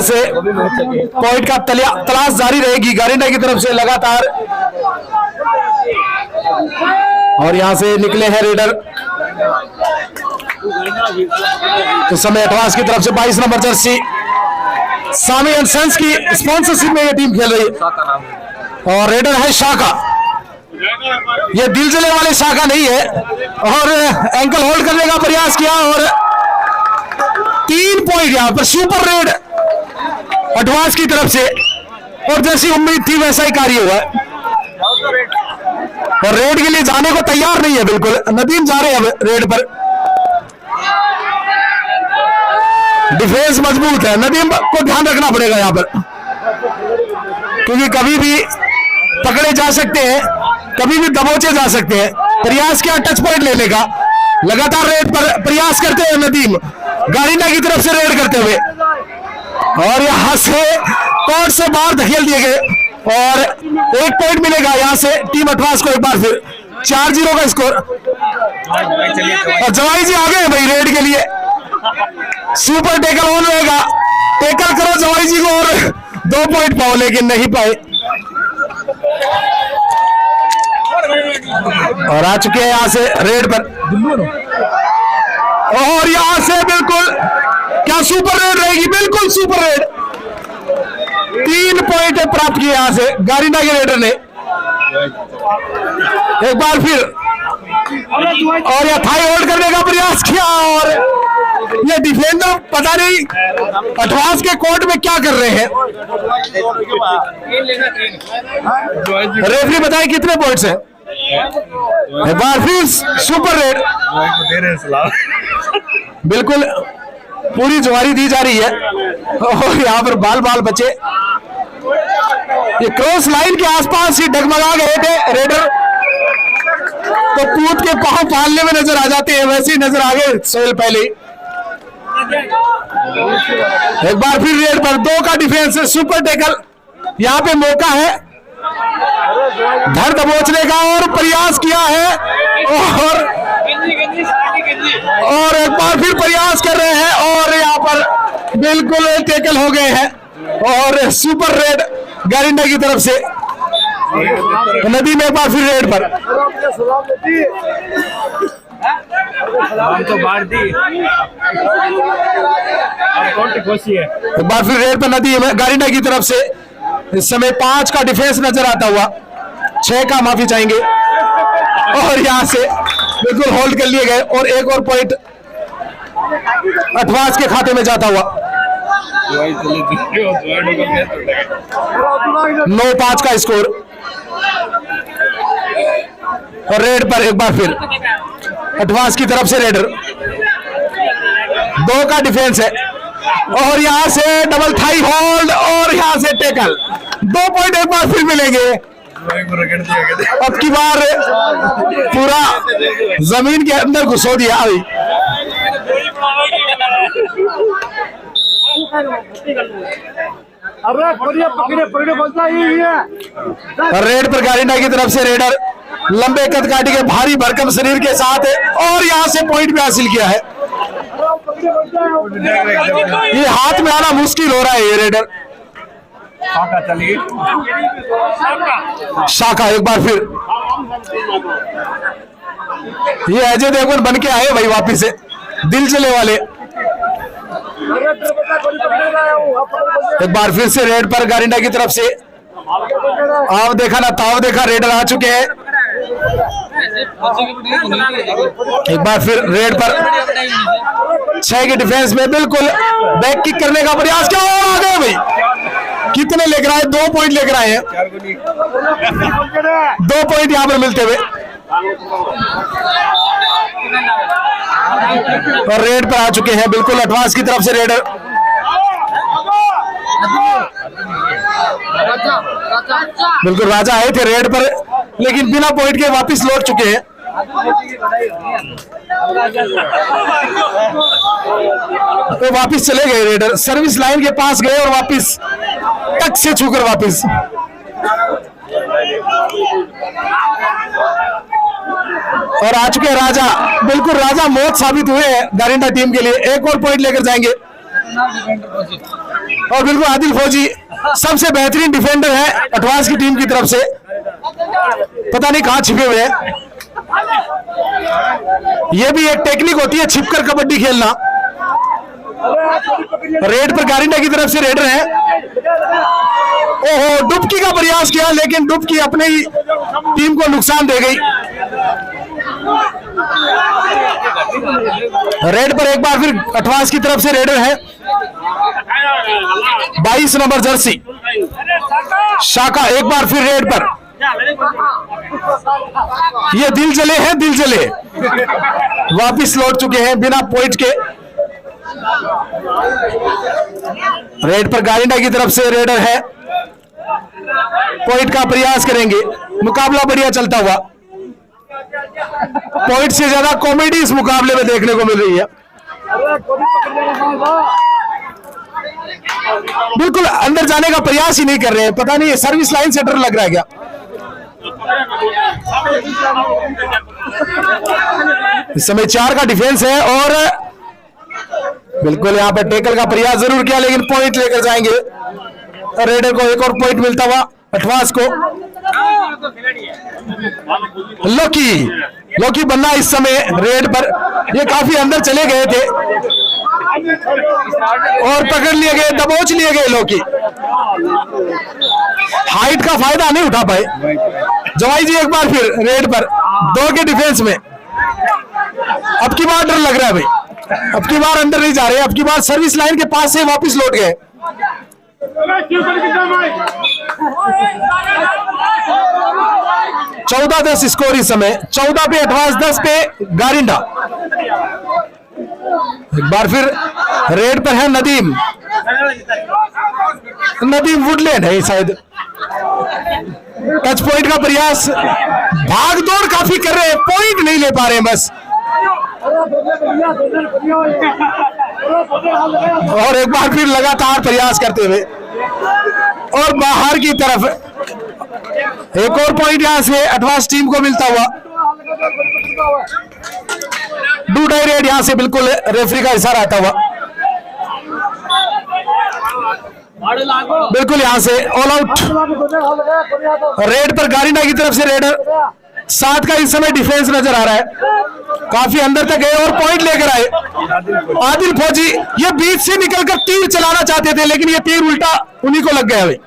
से पॉइंट का तलाश जारी रहेगी गारिंडा की तरफ से लगातार। और यहां से निकले हैं रेडर। इस समय एडवांस की तरफ से 22 number jersey Sami and Sons की स्पॉन्सरशिप में ये टीम खेल रही है। और रेडर है शाखा, ये दिल जले वाले शाखा नहीं है। और एंकल होल्ड करने का प्रयास किया और 3 पॉइंट यहां पर सुपर रेड एडवांस की तरफ से। और जैसी उम्मीद थी वैसा ही कार्य हुआ है और रेड के लिए जाने को तैयार नहीं है बिल्कुल। नदीम जा रहे हैं अब रेड पर। डिफेंस मजबूत है, नदीम को ध्यान रखना पड़ेगा यहां पर, क्योंकि कभी भी पकड़े जा सकते हैं, कभी भी दबोचे जा सकते हैं। प्रयास किया टच पॉइंट लेने का, लगातार रेड पर प्रयास करते हुए नदीम गारिंडा की तरफ से रेड करते हुए। और यहां से कोर्ट से बाहर धकेल दिए गए और 1 पॉइंट मिलेगा यहां से टीम एडवांस को। एक बार फिर 4-0 का स्कोर। और जवाई जी आगे हैं भाई रेड के लिए। सुपर टेकल ऑन रहेगा, टेकल करो जवाई जी को और 2 पॉइंट पाओ, लेकिन नहीं पाए। और आ चुके हैं यहां से रेड पर। और यहां से बिल्कुल क्या सुपर रेड रहेगी, बिल्कुल सुपर रेड। 3 पॉइंट प्राप्त किए यहां से गारिंडा के रेडर ने। एक बार फिर और यह थाई होल्ड करने का प्रयास किया और ये डिफेंडर पता नहीं एडवांस के कोर्ट में क्या कर रहे हैं। रेफरी बताए कितने पॉइंट्स हैं। एक बार फिर सुपर रेड, बिल्कुल पूरी जुआरी दी जा रही है। और यहाँ पर बाल बाल बचे, ये क्रॉस लाइन के आसपास ही डगमगा गए थे रेडर, तो पूत के पांव पालने में नजर आ जाते हैं, वैसे ही नजर आ गए सोहेल पहले। एक बार फिर रेड पर 2 का डिफेंस है, सुपर टेकल। यहाँ पे मौका है धर दबोचने का और प्रयास किया है और एक बार फिर प्रयास कर रहे हैं और यहाँ पर बिल्कुल टेकल हो गए हैं। और सुपर रेड गारिंडा की तरफ से। नदी में एक बार फिर रेड पर एक बार फिर रेड पर नदी में गारिंडा की तरफ से। इस समय 5 का डिफेंस नजर आता हुआ, 6 का माफी चाहेंगे। और यहां से बिल्कुल होल्ड कर लिए गए और 1 और पॉइंट एडवांस के खाते में जाता हुआ। 9-5 का स्कोर। और रेड पर एक बार फिर एडवांस की तरफ से रेडर। 2 का डिफेंस है और यहां से डबल थाई होल्ड और यहां से टेकल। 2 पॉइंट एक बार फिर मिलेंगे। अब की बार पूरा जमीन के अंदर घुसो दिया अभी। रेड पर गारिंडा की तरफ से रेडर लंबे कद काटी के भारी भरकम शरीर के साथ है और यहां से पॉइंट भी हासिल किया है। ये हाथ में आना मुश्किल हो रहा है ये रेडर। शाखा एक बार फिर ये अजय देवगन बन के आए भाई वापिस से, दिल चले वाले। एक बार फिर से रेड पर गारिंडा की तरफ से। आप देखा ना ताव देखा, रेडर आ चुके हैं। एक बार फिर रेड पर 6 के डिफेंस में बिल्कुल बैक किक करने का प्रयास किया और आ गए भाई। कितने लेकर आए? 2 पॉइंट लेकर आए हैं। 2 पॉइंट यहां पर मिलते हुए और रेड पर आ चुके हैं बिल्कुल एडवांस की तरफ से रेडर। बिल्कुल राजा आए थे रेड पर लेकिन बिना पॉइंट के वापस लौट चुके हैं। तो वापस चले गए रेडर, सर्विस लाइन के पास गए और वापस टच से छूकर वापस। और आ चुके हैं राजा, बिल्कुल राजा मौत साबित हुए हैं गारिंडा टीम के लिए। 1 और पॉइंट लेकर जाएंगे। और बिल्कुल आदिल फौजी सबसे बेहतरीन डिफेंडर है अटवास की टीम की तरफ से, पता नहीं कहां छिपे हुए हैं। यह भी एक टेक्निक होती है छिपकर कबड्डी खेलना। रेड पर गारिंडा की तरफ से रेडर है। ओहो, डुबकी का प्रयास किया लेकिन डुबकी अपने ही टीम को नुकसान दे गई। रेड पर एक बार फिर अटवास की तरफ से रेडर है। 22 नंबर जर्सी शाखा एक बार फिर रेड पर। ये दिल जले हैं, दिल जले वापिस लौट चुके हैं बिना पॉइंट के। रेड पर गारिंडा की तरफ से रेडर है, पॉइंट का प्रयास करेंगे। मुकाबला बढ़िया चलता हुआ, पॉइंट से ज्यादा कॉमेडी इस मुकाबले में देखने को मिल रही है। बिल्कुल अंदर जाने का प्रयास ही नहीं कर रहे हैं, पता नहीं सर्विस लाइन से डर लग रहा है क्या। इस समय 4 का डिफेंस है और बिल्कुल यहां पर टैकल का प्रयास जरूर किया लेकिन पॉइंट लेकर जाएंगे। रेडर को एक और पॉइंट मिलता हुआ अटवास को। लोकी बनना इस समय रेड पर, ये काफी अंदर चले गए थे और पकड़ लिए गए, दबोच लिए गए। लोकी हाइट का फायदा नहीं उठा पाए। जवाई जी एक बार फिर रेड पर 2 के डिफेंस में। अब की बार डर लग रहा है भाई, अब की बार अंदर नहीं जा रहे, अब की बार सर्विस लाइन के पास से वापस लौट गए। 14-10 स्कोर इस समय, 14 पे अटवास, 10 पे गारिंडा। एक बार फिर रेड पर है नदीम वुडलैंड है शायद। टच पॉइंट का प्रयास, भाग दौड़ काफी कर रहे हैं, पॉइंट नहीं ले पा रहे हैं बस। और एक बार फिर लगातार प्रयास करते हुए और बाहर की तरफ एक और पॉइंट यहां से अटवास टीम को मिलता हुआ। डू डाई रेड यहां से बिल्कुल रेफरी का इशारा आता हुआ। बिल्कुल यहां से ऑल आउट। रेड पर गारिंडा की तरफ से रेडर 7 का इस समय डिफेंस नजर आ रहा है, काफी अंदर तक गए और पॉइंट लेकर आए। आदिल फौजी ये बीच से निकलकर तीर चलाना चाहते थे लेकिन ये तीर उल्टा उन्हीं को लग गया भाई।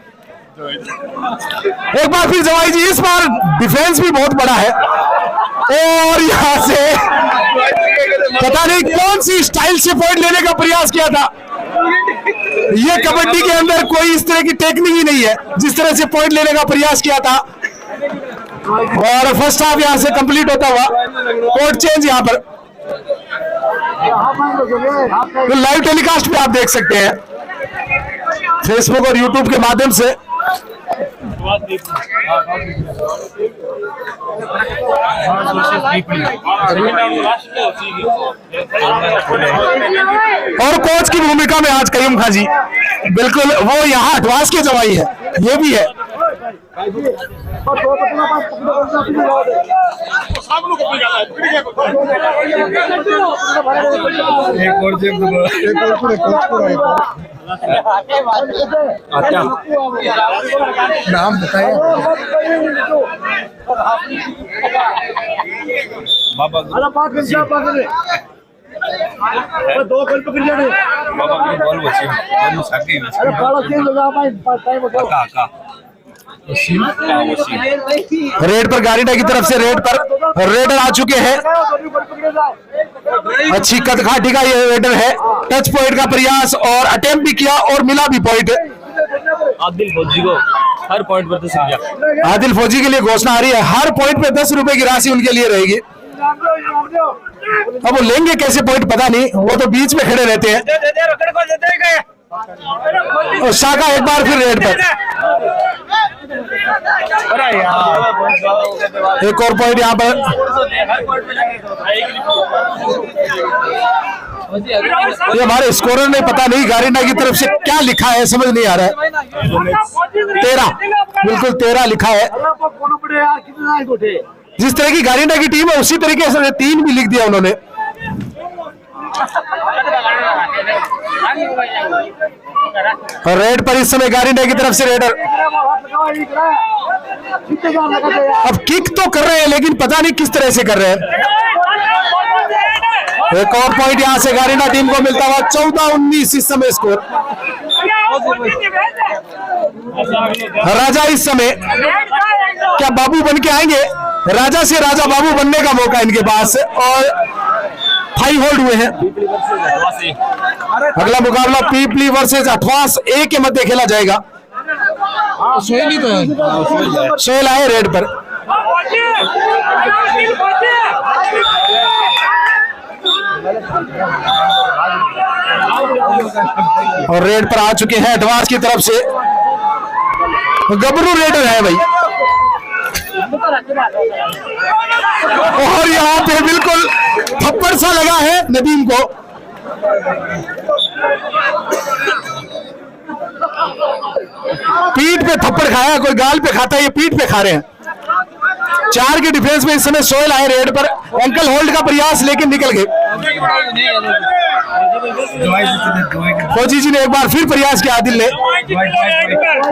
एक बार फिर जवाई जी, इस बार डिफेंस भी बहुत बड़ा है और यहां से पता नहीं कौन सी स्टाइल से पॉइंट लेने का प्रयास किया था। ये कबड्डी के अंदर कोई इस तरह की टेक्निक ही नहीं है जिस तरह से पॉइंट लेने का प्रयास किया था। और फर्स्ट हाफ यहां से कंप्लीट होता हुआ, कोर्ट चेंज यहां पर तो लाइव टेलीकास्ट पे आप देख सकते हैं फेसबुक और यूट्यूब के माध्यम से। और कोच की भूमिका में आज कयूम खां जी, बिल्कुल वो यहाँ अटवास के जवाई है, ये भी है। नाम बताइए बाबा। दो बॉल पकड़ लेने बाबा की बॉल बची दोनों साके ही। अरे बड़ा खेल लगा भाई टाइम का रेड पर गारिंडा की तरफ से रेड पर रेडर आ चुके हैं। अच्छी कदकाठी का ये रेडर है। टच पॉइंट का प्रयास और अटेम्प्ट भी किया और मिला भी पॉइंट। आदिल फौजी को हर पॉइंट पर 10 रुपया। आदिल फौजी के लिए घोषणा आ रही है, हर पॉइंट पे 10 रुपए की राशि उनके लिए रहेगी। अब वो लेंगे कैसे पॉइंट पता नहीं, वो तो बीच में खड़े रहते हैं। और शाखा एक बार फिर रेड पर एक और पॉइंट यहाँ पर। ये हमारे स्कोरर ने पता नहीं गारिंडा की तरफ से क्या लिखा है, समझ नहीं आ रहा है। 13 बिल्कुल 13 लिखा है। जिस तरह की गारिंडा की टीम है उसी तरीके से 3 भी लिख दिया उन्होंने। और रेड पर इस समय गारिंडा की तरफ से रेडर। अब किक तो कर रहे हैं लेकिन पता नहीं किस तरह से कर रहे हैं। एक और पॉइंट यहां से गारिंडा टीम को मिलता हुआ। 14-19 इस समय स्कोर। राजा इस समय क्या बाबू बन के आएंगे? राजा से राजा बाबू बनने का मौका इनके पास, और 5 होल्ड हुए हैं। अगला मुकाबला पीपली वर्सेस अठवास ए के मध्य खेला जाएगा। सोहेल आए रेड पर। और रेड पर आ चुके हैं अठवास की तरफ से। गबरू रेडर है भाई। और यहाँ पे बिल्कुल थप्पड़ सा लगा है नदीम को। पीठ पे थप्पड़ खाया, कोई गाल पे खाता है, ये पीठ पे खा रहे हैं। 4 के डिफेंस में इस समय सोहेल आए रेड पर। एंकल होल्ड का प्रयास लेकिन निकल गए। फौजी जी ने एक बार फिर प्रयास किया। आदिल ने,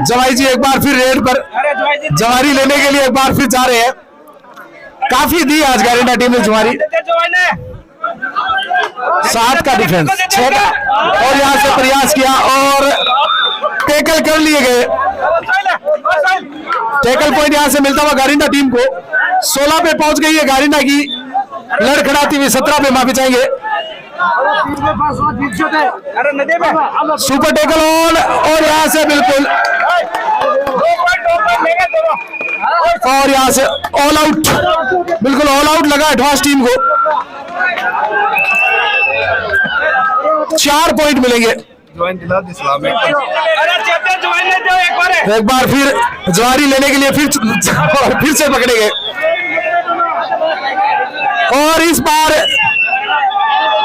जवाई जी एक बार फिर रेड पर जवारी लेने के लिए एक बार फिर जा रहे हैं। काफी दी आज गारिंडा टीम ने जवारी। 7 का डिफेंस, 6 का, और यहां से प्रयास किया और टैकल कर लिए गए। टैकल पॉइंट यहां से मिलता हुआ गारिंडा टीम को। 16 पे पहुंच गई है गारिंडा की लड़खड़ाती हुई। 17 पे माफी चाहेंगे। सुपर टैकल ऑन, और यहां से बिल्कुल, और यहां से ऑल आउट, बिल्कुल ऑल आउट लगा अठवास टीम को। 4 पॉइंट मिलेंगे। एक बार फिर जवारी लेने के लिए फिर से पकड़े गए, और इस बार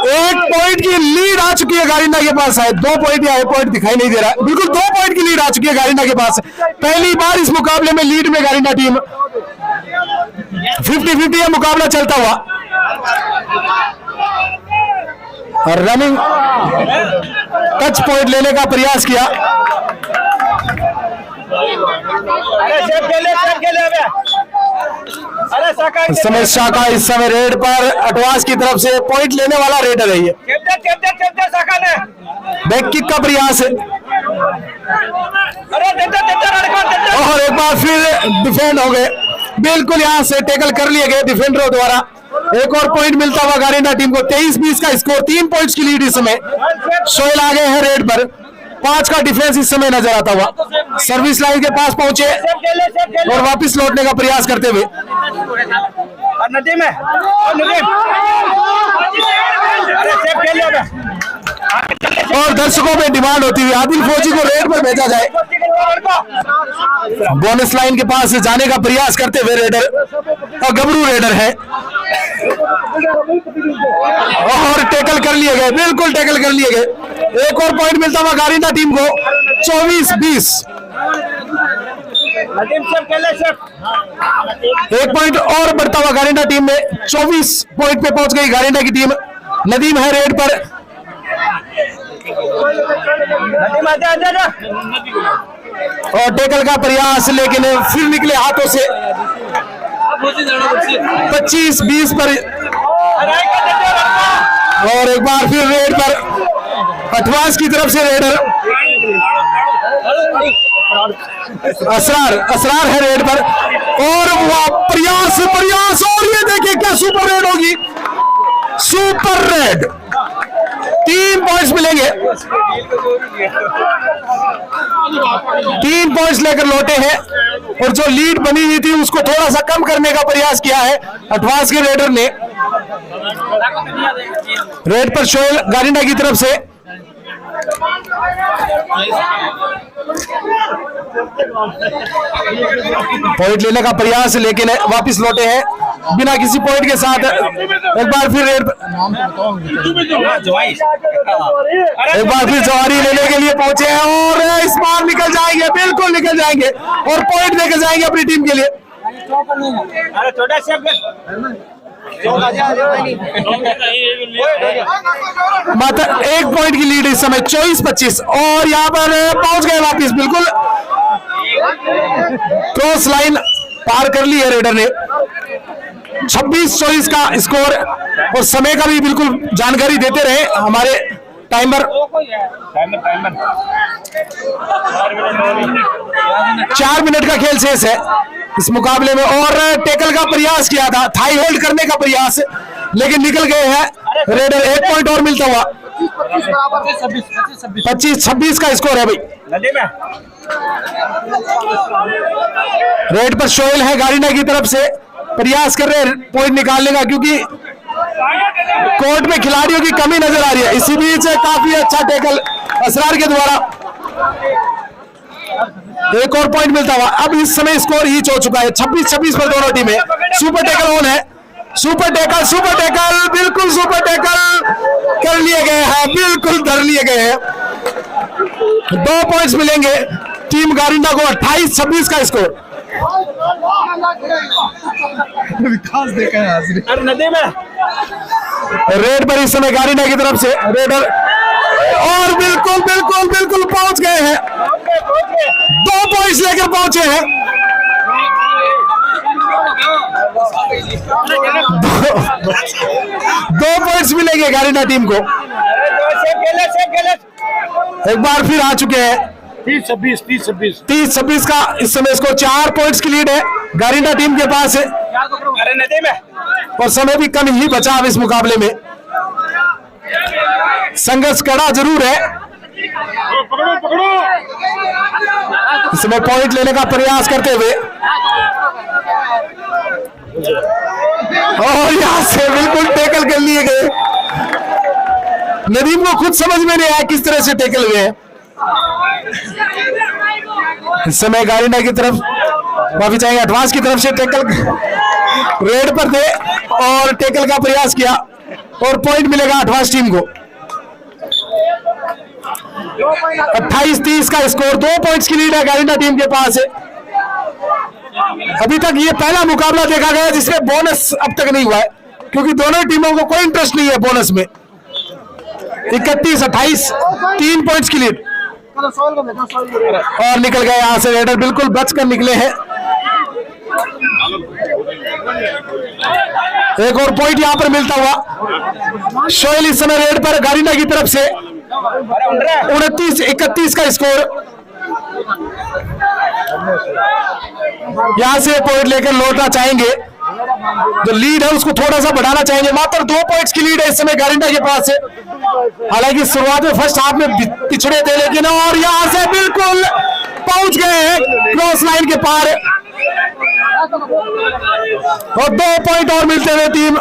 1 पॉइंट की लीड आ चुकी है गारिंडा के पास। है 2 पॉइंट या 1 पॉइंट दिखाई नहीं दे रहा, बिल्कुल 2 पॉइंट की लीड आ चुकी है गारिंडा के पास। पहली बार इस मुकाबले में लीड में गारिंडा टीम। 50-50 मुकाबला चलता हुआ। और रनिंग टच पॉइंट लेने का प्रयास किया। इस समय शाखा इस समय रेड पर अटवास की तरफ से पॉइंट लेने वाला रेडर है ये। बैक किक का प्रयास है, और एक बार फिर डिफेंड हो गए। बिल्कुल यहां से टैकल कर लिए गए डिफेंडरों द्वारा। एक और पॉइंट मिलता हुआ गारिंडा टीम को। 23-20 का स्कोर, 3 पॉइंट्स की लीड इस समय। सोहेल आ गए हैं रेड पर। 5 का डिफेंस इस समय नजर आता हुआ। सर्विस लाइन के पास पहुंचे और वापस लौटने का प्रयास करते हुए। और दर्शकों में डिमांड होती हुई आदिल फौजी को रेड पर भेजा जाए। बोनस लाइन के पास जाने का प्रयास करते हुए रेडर, और गबरू रेडर है, और टैकल कर लिए गए, बिल्कुल टैकल कर लिए गए। एक और पॉइंट मिलता हुआ गारिंडा टीम को। 24-20। 1 पॉइंट और बढ़ता हुआ गारिंडा टीम में। 24 पॉइंट पे पहुंच गई गारिंडा की टीम। नदीम है रेड पर, और टैकल का प्रयास लेकिन फिर निकले हाथों से। 25-20 पर, और एक बार फिर रेड पर अठवास की तरफ से रेडर। असरार है रेड पर, और प्रयास, और ये देखिए क्या सुपर रेड होगी। सुपर रेड, 3 पॉइंट्स मिलेंगे। 3 पॉइंट्स लेकर लौटे हैं, और जो लीड बनी हुई थी उसको थोड़ा सा कम करने का प्रयास किया है अठवास के रेडर ने। रेड पर सोहेल गारिंडा की तरफ से। पॉइंट लेने का प्रयास लेकिन वापस लौटे हैं बिना किसी पॉइंट के साथ। एक बार फिर जवारी लेने के लिए पहुंचे हैं, और इस बार निकल जाएंगे, बिल्कुल निकल जाएंगे, और पॉइंट लेकर जाएंगे अपनी टीम के लिए। मात्र 1 पॉइंट की लीड इस समय 24-25 और यहाँ पर पहुंच गए वापिस, बिल्कुल क्रॉस लाइन पार कर ली है रेडर ने। 26-24 का स्कोर और समय का भी बिल्कुल जानकारी देते रहे हमारे टाइमर। 4 मिनट का खेल शेष है इस मुकाबले में और टेकल का प्रयास किया था, थाई होल्ड करने का प्रयास, लेकिन निकल गए हैं रेडर। 1 पॉइंट और मिलता हुआ 25-26 का स्कोर है भाई। रेड पर शोएल है गारीना की तरफ से, प्रयास कर रहे हैं पॉइंट निकालने का, क्योंकि कोर्ट में खिलाड़ियों की कमी नजर आ रही है। इसी बीच काफी अच्छा टेकल असरार के द्वारा, 1 और पॉइंट मिलता हुआ। अब इस समय स्कोर ईच हो चुका है 26-26 पर दोनों टीमें। सुपर टेकल ऑन है, सुपर टेकल बिल्कुल सुपर टेकल कर लिए गए हैं, बिल्कुल धर लिए गए हैं। 2 पॉइंट्स मिलेंगे टीम गारिंडा को। 28-26 का स्कोर। विकास देखा है नदी में रेड पर इस समय गारिंडा की तरफ से रेडर और बिल्कुल पहुंच गए हैं। 2 पॉइंट्स लेकर पहुंचे हैं। 2 पॉइंट्स मिलेंगे गारिंडा टीम को। एक बार फिर आ चुके हैं 30-26 का इस समय इसको 4 पॉइंट्स की लीड है गारिंडा टीम के पास है और समय भी कम ही बचा अब इस मुकाबले में। संघर्ष कड़ा जरूर है। इस समय पॉइंट लेने का प्रयास करते हुए और यहां से बिल्कुल टेकल कर लिए गए। नदीम को खुद समझ में नहीं आया किस तरह से टेकल हुए हैं। इस समय गारिंडा की तरफ माफी चाहेंगे, एडवांस की तरफ से टेकल रेड पर थे और टेकल का प्रयास किया और पॉइंट मिलेगा एडवांस टीम को। 28-30 का स्कोर, 2 पॉइंट्स की लीड है गारिंडा टीम के पास है। अभी तक ये पहला मुकाबला देखा गया जिसमें बोनस अब तक नहीं हुआ है, क्योंकि दोनों टीमों को कोई इंटरेस्ट नहीं है बोनस में। 31-28 3 पॉइंट्स की लीड और निकल गए यहां से रेडर, बिल्कुल बचकर निकले हैं। 1 और पॉइंट यहां पर मिलता हुआ। शोएल इस समय रेड पर गारिंडा की तरफ से 29-31 का स्कोर। यहां से पॉइंट लेकर लौटना चाहेंगे, जो लीड है उसको थोड़ा सा बढ़ाना चाहेंगे। मात्र 2 पॉइंट्स की लीड है इस समय गारिंडा के पास है। हालांकि शुरुआत में फर्स्ट हाफ में पिछड़े थे, लेकिन और यहां से बिल्कुल पहुंच गए हैं क्रॉस लाइन के पार और 2 पॉइंट और मिलते हुए टीम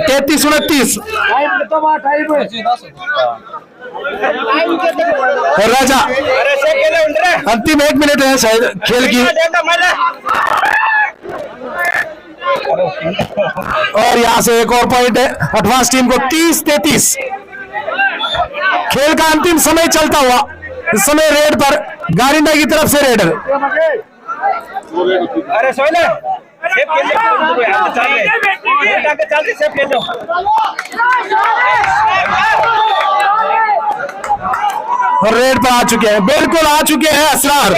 33-29। राजा अंतिम 1 मिनट है शायद खेल की और यहां से 1 और पॉइंट है एडवांस टीम को। 30-33 खेल का अंतिम समय चलता हुआ। इस समय रेड पर गारिंडा की तरफ से रेडर और रेड पर आ चुके हैं, बिल्कुल आ चुके हैं असरार।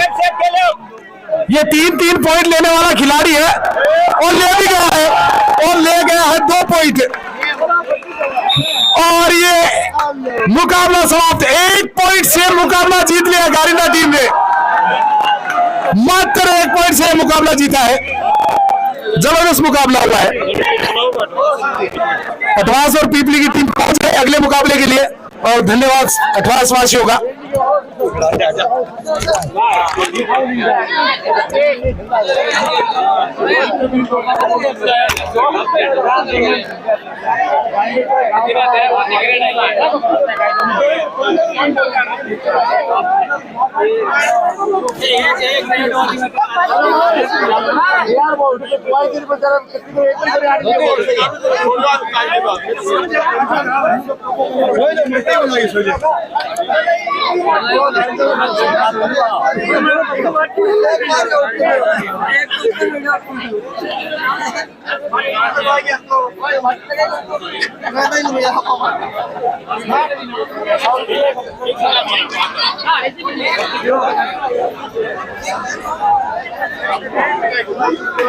ये 3-3 पॉइंट लेने वाला खिलाड़ी है और ले भी गया है और ले गया है 2 पॉइंट और ये मुकाबला समाप्त। 1 पॉइंट से मुकाबला जीत लिया गारिंडा टीम ने। मात्र 1 पॉइंट से मुकाबला जीता है। जबरदस्त मुकाबला हुआ है। अठवास और पीपली की टीम पहुंच गई अगले मुकाबले के लिए और धन्यवाद अठवास वासियों का। एक